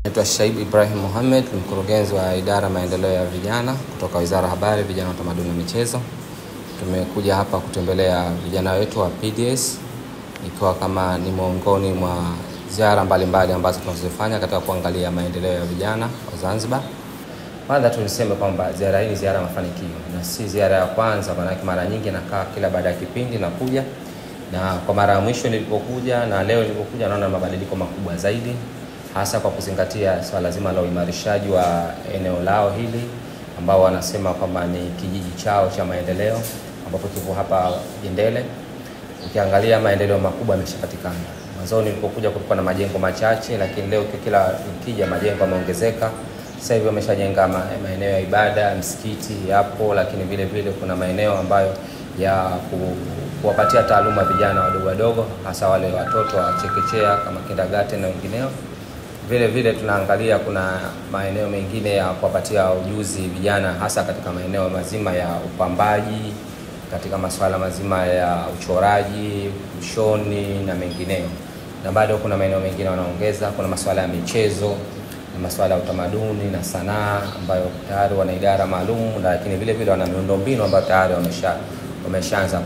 Naitwa Shaibu Ibrahim Mohamed, mkurugenzi wa idara maendeleo ya vijana kutoka Wizara ya Habari, Vijana, Utamaduni na Michezo. Tumekuja hapa kutembelea vijana wetu wa PDS ikiwa kama ni miongoni mwa ziara mbalimbali ambazo tunazifanya katika kuangalia maendeleo ya vijana wa Zanzibar. Kwanza tuniseme kwamba ziara hii ni ziara mafanikio na si ziara ya kwanza, maana mara nyingi nakaa kila baada ya kipindi na kuja, na kwa mara ya mwisho nilipokuja na leo nilipokuja naona mabadiliko makubwa zaidi, hasa kwa kuzingatia swala zima la uimarishaji wa eneo lao hili ambao wanasema kwamba ni kijiji chao cha maendeleo, ambapo tuko hapa Jindele. Ukiangalia maendeleo makubwa yameshapatikana. Mwanzo nilipokuja kulikuwa na majengo machache, lakini leo kila ukija majengo yameongezeka. Sasa hivi wameshajenga maeneo ya ibada, msikiti yapo, lakini vile vile kuna maeneo ambayo ya kuwapatia taaluma vijana wadogo hasa wale watoto wa chekechea kama kindergarten na wengineo. Vile vile tunaangalia kuna maeneo mengine ya kuwapatia ujuzi vijana hasa katika maeneo mazima ya upambaji, katika masuala mazima ya uchoraji, ushoni na mengineo. Na bado kuna maeneo mengine wanaongeza, kuna masuala ya michezo na masuala ya utamaduni na sanaa ambayo tayari wana idara maalum, lakini vile vile wana miundombinu ambayo tayari wameshaanza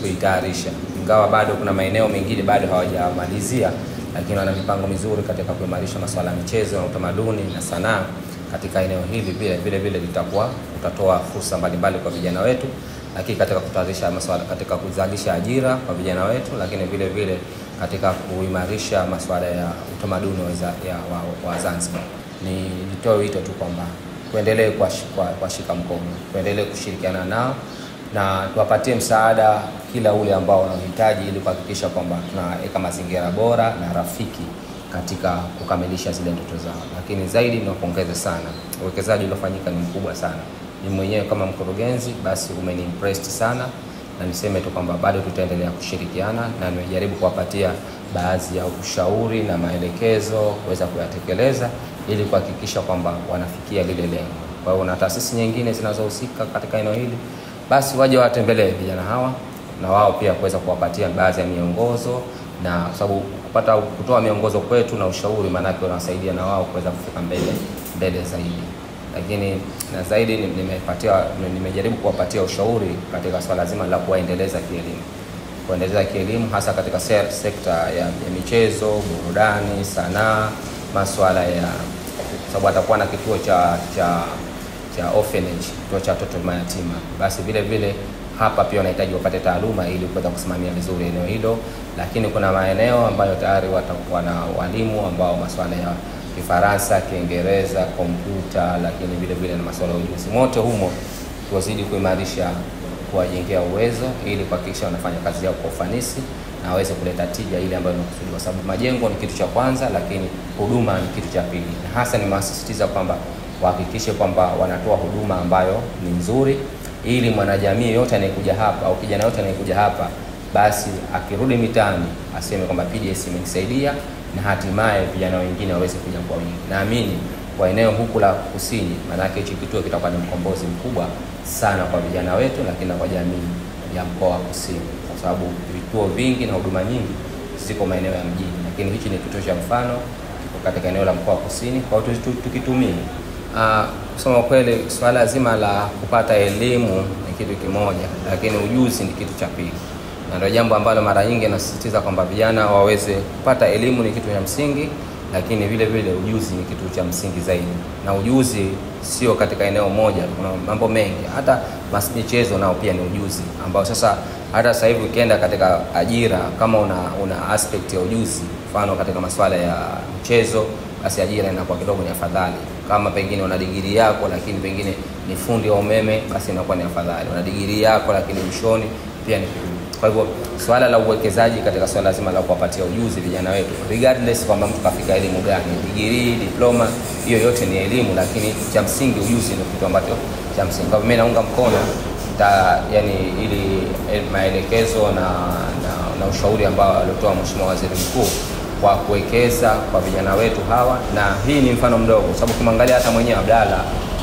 kuitayarisha. Ingawa bado kuna maeneo mengine bado hawajamalizia, lakini wana mipango mizuri katika kuimarisha masuala ya michezo na utamaduni na sanaa katika eneo hili. Vile vile utatoa fursa mbalimbali kwa vijana wetu, lakini katika kutayarisha masuala katika kuzalisha ajira kwa vijana wetu, lakini vile vile katika kuimarisha masuala ya utamaduni wa Zanzibar. Nitoe wito tu kwamba tuendelee kuwashika mkono, tuendelee kushirikiana nao na tuwapatie msaada kila ule ambao wanahitaji ili kuhakikisha kwamba tunaweka mazingira bora na rafiki katika kukamilisha zile ndoto zao. Lakini zaidi ninapongeza sana, uwekezaji uliofanyika ni mkubwa sana. Mimi mwenyewe kama mkurugenzi basi umeniimpressed sana, na niseme tu kwamba bado tutaendelea kushirikiana, na nimejaribu kuwapatia baadhi ya ushauri na maelekezo kuweza kuyatekeleza ili kuhakikisha kwamba wanafikia lile lengo. Kwa hiyo na taasisi nyingine zinazohusika katika eneo hili basi waje watembelee vijana hawa na wao pia kuweza kuwapatia baadhi ya miongozo, na sababu kutoa miongozo kwetu na ushauri maana yake wanasaidia na wao kuweza kufika mbele zaidi. Lakini na zaidi nimejaribu kuwapatia ushauri katika swala zima la kuendeleza kielimu hasa katika sekta ya michezo, burudani, sanaa, masuala ya sababu atakuwa na kituo cha orphanage, kituo cha watoto mayatima. Basi vile vile hapa pia wanahitaji wapate taaluma ili kuweza kusimamia vizuri eneo hilo, lakini kuna maeneo ambayo tayari watakuwa na walimu ambao masuala ya Kifaransa, Kiingereza, kompyuta, lakini vile vile na masuala ya ujuzi. Mote humo tuwazidi kuimarisha, kuwajengea uwezo ili kuhakikisha wanafanya kazi yao kwa ufanisi na waweze kuleta tija ile ambayo inakusudiwa, sababu majengo ni kitu cha kwanza, lakini huduma ni kitu cha pili. Na hasa nimewasisitiza kwamba wahakikishe kwamba wanatoa huduma ambayo ni nzuri, ili mwanajamii yote anayekuja hapa au kijana yote anayekuja hapa basi akirudi mitaani aseme kwamba PDS imenisaidia, na hatimaye vijana wengine waweze kuja kwa wingi. Naamini kwa eneo huku la kusini, maana yake hichi kituo kitakuwa ni mkombozi mkubwa sana kwa vijana wetu, lakini na kwa jamii ya mkoa wa Kusini, kwa sababu vituo vingi na huduma nyingi ziko maeneo ya mjini, lakini hichi ni kituo cha mfano katika eneo la mkoa wa Kusini. Kwa hiyo tukitumia kusema kweli, swala zima la kupata elimu ni kitu kimoja, lakini ujuzi ni kitu cha pili. Na ndio jambo ambalo mara nyingi nasisitiza kwamba vijana waweze kupata elimu ni kitu cha msingi, lakini vile vile ujuzi ni kitu cha msingi zaidi. Na ujuzi sio katika eneo moja, kuna mambo mengi. Hata michezo nao pia ni ujuzi ambao sasa hata sasa hivi ukienda katika ajira kama una aspect ya ujuzi, mfano katika masuala ya mchezo, basi ajira inakuwa kidogo ni afadhali. Kama pengine una degree yako lakini pengine ni fundi wa umeme, basi inakuwa ni afadhali. Una degree yako lakini mshoni pia ni kitu. Kwa hivyo swala la uwekezaji katika swala zima la kuwapatia ujuzi vijana wetu, regardless kwamba mtu kafika elimu gani, degree, diploma, hiyo yote ni elimu, lakini cha msingi ujuzi ndio kitu ambacho cha msingi. Kwa hivyo mimi naunga mkono ili maelekezo na ushauri ambao alitoa Mheshimiwa Waziri Mkuu kwa kuwekeza kwa vijana wetu hawa. Na hii ni mfano mdogo, sababu kimwangalia hata mwenyewe Abdalla,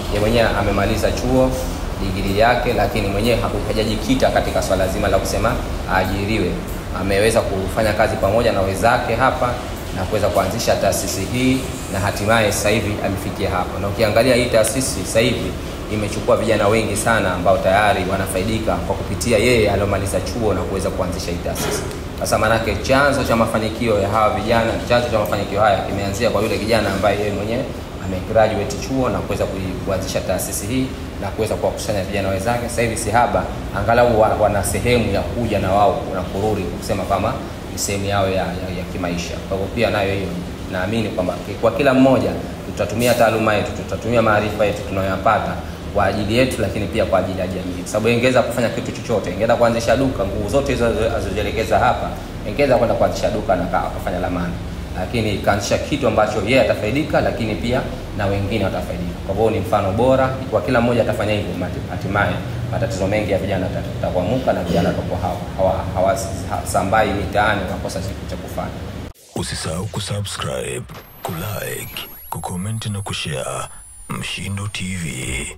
yeye mwenyewe amemaliza chuo degree yake, lakini mwenyewe hajajikita katika swala zima la kusema ajiriwe. Ameweza kufanya kazi pamoja na wenzake hapa na kuweza kuanzisha taasisi hii, na hatimaye sasa hivi amefikia hapa. Na ukiangalia hii taasisi sasa hivi imechukua vijana wengi sana ambao tayari wanafaidika kwa kupitia yeye aliyomaliza chuo na kuweza kuanzisha hii taasisi. Sasa manake chanzo cha mafanikio ya hawa vijana, chanzo cha mafanikio haya kimeanzia kwa yule kijana ambaye yeye mwenyewe amegraduate chuo na kuweza kuanzisha taasisi hii na kuweza kuwakusanya vijana wenzake. Sasa hivi Sihaba angalau wana sehemu ya kuja na wao na kurudi kusema kama ni sehemu yao ya kimaisha. Kwa hivyo pia nayo hiyo naamini kwamba kwa kila mmoja tutatumia taaluma yetu, tutatumia maarifa yetu tunayoyapata kwa ajili yetu, lakini pia kwa ajili ya jamii. Sababu ingeweza kufanya kitu chochote, ingeweza kuanzisha duka, nguvu zote hizo azojelekeza hapa, ingeweza kwenda kuanzisha duka na akafanya lamani, lakini kaanzisha kitu ambacho yeye atafaidika, lakini pia na wengine watafaidika. Kwa hivyo ni mfano bora, kwa kila mmoja atafanya hivyo, hatimaye matatizo mengi ya vijana yatakuamuka na vijana watakuwa hawasambai mitaani wakakosa kitu cha kufanya. Usisahau kusubscribe, kulike, kucomment na kushare Mshindo TV.